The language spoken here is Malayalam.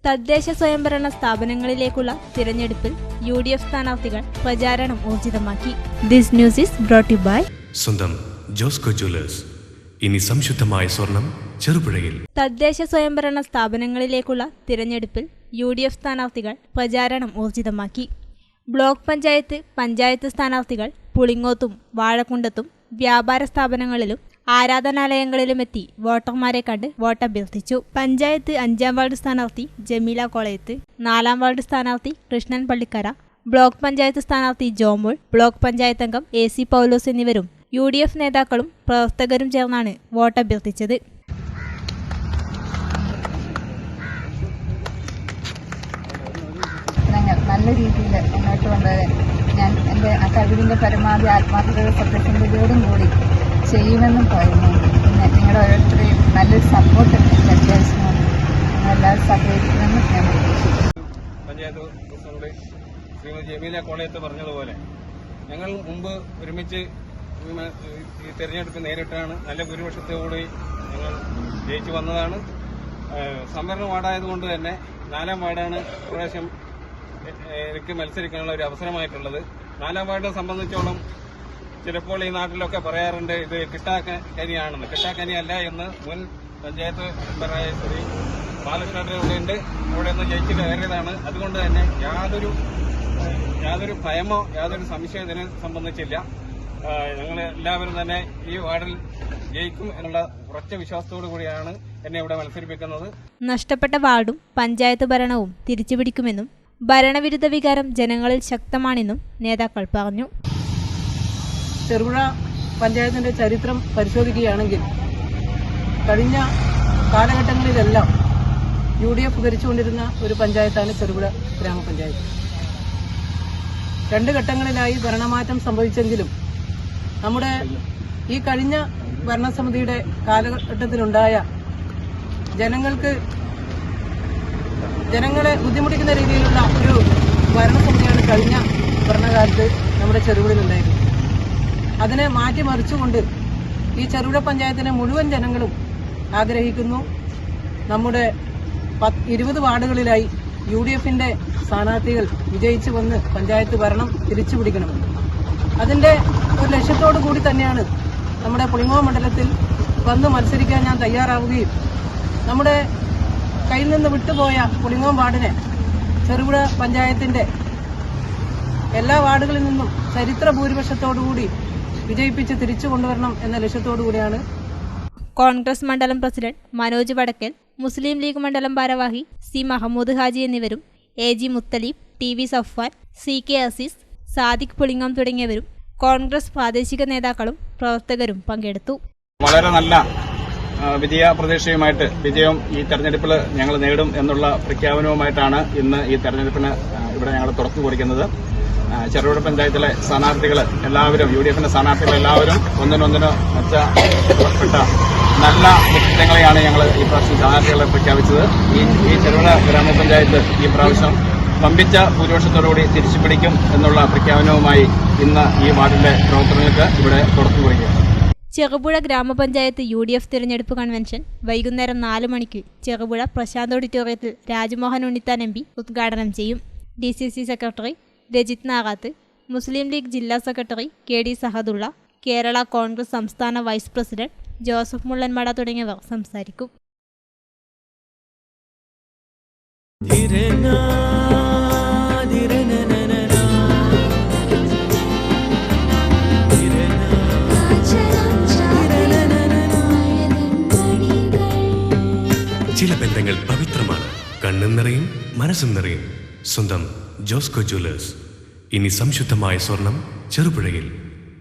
തദ്ദേശ സ്വയംഭരണ സ്ഥാപനങ്ങളിലേക്കുള്ള തിരഞ്ഞെടുപ്പിൽ UDF സ്ഥാനാർത്ഥികൾ പ്രചാരണം ഊർജിതമാക്കി. This news is brought you by സ്വന്തം ജോസ്കോ ജ്വല്ലേഴ്സ്. ഇനി സംശുദ്ധമായ സ്വർണം ചെറുപുഴയിൽ. തദ്ദേശ സ്വയംഭരണ സ്ഥാപനങ്ങളിലേക്കുള്ള തിരഞ്ഞെടുപ്പിൽ UDF സ്ഥാനാർത്ഥികൾ പ്രചാരണം ഊർജിതമാക്കി. ബ്ലോക്ക് പഞ്ചായത്ത് സ്ഥാനാർത്ഥികൾ പുളിങ്ങോത്തും വാഴക്കുണ്ടത്തും വ്യാപാര സ്ഥാപനങ്ങളിലും ആരാധനാലയങ്ങളിലുമെത്തി വോട്ടർമാരെ കണ്ട് വോട്ടഭ്യർത്ഥിച്ചു. പഞ്ചായത്ത് 5-ാം വാർഡ് സ്ഥാനാർത്ഥി ജമീല കോളയത്ത്, 4-ാം വാർഡ് സ്ഥാനാർത്ഥി കൃഷ്ണൻ പള്ളിക്കര, ബ്ലോക്ക് പഞ്ചായത്ത് സ്ഥാനാർത്ഥി ജോമോൾ, ബ്ലോക്ക് പഞ്ചായത്ത് അംഗം AC പൗലോസ് എന്നിവരും UDF നേതാക്കളും പ്രവർത്തകരും ചേർന്നാണ് വോട്ടഭ്യർത്ഥിച്ചത്. നല്ല രീതിയിൽ മുന്നോട്ട് കൊണ്ടുവരാൻ ഞാൻ എൻ്റെ കഴിവിൻ്റെ പരമാവധി ആത്മാർത്ഥതയുടെ സത്യസന്ധതയോടും കൂടി ചെയ്യുമെന്നും പറയുന്നുണ്ട്. പിന്നെ നിങ്ങളുടെ ഓരോരുത്തരെയും നല്ലൊരു സപ്പോർട്ട് എനിക്ക് അത്യാവശ്യമാണ്. നിങ്ങളെല്ലാവരും സഹകരിക്കുമെന്ന് ഞാൻ പ്രതീക്ഷിക്കുന്നു. പഞ്ചായത്ത് പ്രസിഡന്റ് ശ്രീമതി ജമീല കോളയത്ത് പറഞ്ഞതുപോലെ ഞങ്ങൾ മുമ്പ് ഒരുമിച്ച് ഈ തെരഞ്ഞെടുപ്പ് നേരിട്ടാണ് നല്ല ഭൂരിപക്ഷത്തോടെ ഞങ്ങൾ ജയിച്ചു വന്നതാണ്. സംവരണ വാർഡായതുകൊണ്ട് തന്നെ 4-ാം വാർഡാണ് പ്രാവശ്യം എനിക്ക് മത്സരിക്കാനുള്ള ഒരു അവസരമായിട്ടുള്ളത്. 4-ാം വാർഡിനെ സംബന്ധിച്ചോളം ചിലപ്പോൾ ഈ നാട്ടിലൊക്കെ പറയാറുണ്ട് ഇത് കിട്ടാക്കനിയാണെന്ന്. കിട്ടാക്കനിയല്ല എന്ന് മുൻ പഞ്ചായത്ത് മെമ്പറായ ശ്രീ ബാലകൃഷ്ണൻ ഇവിടെ ഉണ്ട്. അവിടെ നിന്ന് ജയിച്ച് കയറിയതാണ്. അതുകൊണ്ട് തന്നെ യാതൊരു ഭയമോ യാതൊരു സംശയം ഇതിനെ സംബന്ധിച്ചില്ല. ഞങ്ങൾ എല്ലാവരും തന്നെ ഈ വാർഡിൽ ജയിക്കും എന്നുള്ള ഉറച്ച വിശ്വാസത്തോടു കൂടിയാണ് എന്നെ ഇവിടെ മത്സരിപ്പിക്കുന്നത്. നഷ്ടപ്പെട്ട വാർഡും പഞ്ചായത്ത് ഭരണവും തിരിച്ചുപിടിക്കുമെന്നും ഭരണവിരുദ്ധ വികാരം ജനങ്ങളിൽ ശക്തമാണെന്നും നേതാക്കൾ പറഞ്ഞു. ചെറുപുഴ പഞ്ചായത്തിന്റെ ചരിത്രം പരിശോധിക്കുകയാണെങ്കിൽ കഴിഞ്ഞ കാലഘട്ടങ്ങളിലെല്ലാം UDF ഭരിച്ചുകൊണ്ടിരുന്ന ഒരു പഞ്ചായത്താണ് ചെറുപുഴ ഗ്രാമപഞ്ചായത്ത്. 2 ഘട്ടങ്ങളിലായി ഭരണമാറ്റം സംഭവിച്ചെങ്കിലും നമ്മുടെ ഈ കഴിഞ്ഞ ഭരണസമിതിയുടെ കാലഘട്ടത്തിലുണ്ടായ ജനങ്ങളെ ബുദ്ധിമുട്ടിക്കുന്ന രീതിയിലുള്ള ഒരു ഭരണസമിതിയാണ് കഴിഞ്ഞ ഭരണകാലത്ത് നമ്മുടെ ചെറുപുഴയിലുണ്ടായിരുന്നത്. അതിനെ മാറ്റിമറിച്ചുകൊണ്ട് ഈ ചെറുപുഴ പഞ്ചായത്തിലെ മുഴുവൻ ജനങ്ങളും ആഗ്രഹിക്കുന്നു നമ്മുടെ 20 വാർഡുകളിലായി UDFന്റെ സ്ഥാനാർത്ഥികൾ വിജയിച്ചു വന്ന് പഞ്ചായത്ത് ഭരണം തിരിച്ചുപിടിക്കണമെന്ന്. അതിന്റെ ഒരു ലക്ഷ്യത്തോടു കൂടി തന്നെയാണ് നമ്മുടെ പുളിങ്ങോ മണ്ഡലത്തിൽ വന്ന് മത്സരിക്കാൻ ഞാൻ തയ്യാറാവുകയും നമ്മുടെ കയ്യിൽ നിന്ന് വിട്ടുപോയ പുളിങ്ങോ വാർഡിനെ ചെറുപുഴ പഞ്ചായത്തിന്റെ എല്ലാ വാർഡുകളിൽ നിന്നും ചരിത്ര ഭൂരിപക്ഷത്തോടുകൂടി വിജയിപ്പിച്ച് തിരിച്ചു കൊണ്ടുവരണം എന്ന ലക്ഷ്യത്തോടുകൂടിയാണ്. കോൺഗ്രസ് മണ്ഡലം പ്രസിഡന്റ് മനോജ് വടക്കൽ, മുസ്ലിം ലീഗ് മണ്ഡലം ഭാരവാഹി C മഹമ്മൂദ് ഹാജി എന്നിവരും AG Muthaleeb, TV Safwan, CK Azeez, Sadiq Pulingom തുടങ്ങിയവരും കോൺഗ്രസ് പ്രാദേശിക നേതാക്കളും പ്രവർത്തകരും പങ്കെടുത്തു. വളരെ നല്ല വിജയ പ്രതീക്ഷയുമായിട്ട് വിജയം ഈ തെരഞ്ഞെടുപ്പിൽ ഞങ്ങൾ നേടും എന്നുള്ള പ്രഖ്യാപനവുമായിട്ടാണ് ഇന്ന് ഈ തെരഞ്ഞെടുപ്പിന് ഇവിടെ ഞങ്ങൾ തുറന്നു കുറിക്കുന്നത്. ചെറുപുഴ പഞ്ചായത്തിലെ സ്ഥാനാർത്ഥികൾ എല്ലാവരും UDFന്റെ സ്ഥാനാർത്ഥികൾ എല്ലാവരും ഒന്നിനൊന്നിന് മെച്ചപ്പെട്ട നല്ല വ്യക്തിത്വങ്ങളെയാണ് ഞങ്ങൾ ഈ പ്രാവശ്യം സ്ഥാനാർത്ഥികളെ പ്രഖ്യാപിച്ചത്. ഈ ചെറുപുഴ ഗ്രാമപഞ്ചായത്ത് ഈ പ്രാവശ്യം പമ്പിച്ച ഭൂരിപക്ഷത്തോടുകൂടി തിരിച്ചുപിടിക്കും എന്നുള്ള പ്രഖ്യാപനവുമായി ഇന്ന് ഈ വാർഡിന്റെ പ്രവർത്തനങ്ങൾക്ക് ഇവിടെ തുറന്നു കുറിക്കുക. ചെറുപുഴ ഗ്രാമപഞ്ചായത്ത് UDF തിരഞ്ഞെടുപ്പ് കൺവെൻഷൻ വൈകുന്നേരം 4 മണിക്ക് ചെറുപുഴ പ്രശാന്ത് ഓഡിറ്റോറിയത്തിൽ രാജ്മോഹൻ ഉണ്ണിത്താൻ MP ഉദ്ഘാടനം ചെയ്യും. DCC സെക്രട്ടറി രജിത് നാഗാത്ത്, മുസ്ലിം ലീഗ് ജില്ലാ സെക്രട്ടറി KD സഹദുള്ള, കേരള കോൺഗ്രസ് സംസ്ഥാന വൈസ് പ്രസിഡന്റ് ജോസഫ് മുള്ളൻമട തുടങ്ങിയവർ സംസാരിക്കും. ചില ബന്ധങ്ങൾ പവിത്രമാണ്. കണ്ണും നിറയും മനസ്സും നിറയും. സ്വന്തം ജോസ്കോ ജ്വല്ലേഴ്സ്. ഇനി സംശുദ്ധമായ സ്വർണം ചെറുപുഴയിൽ.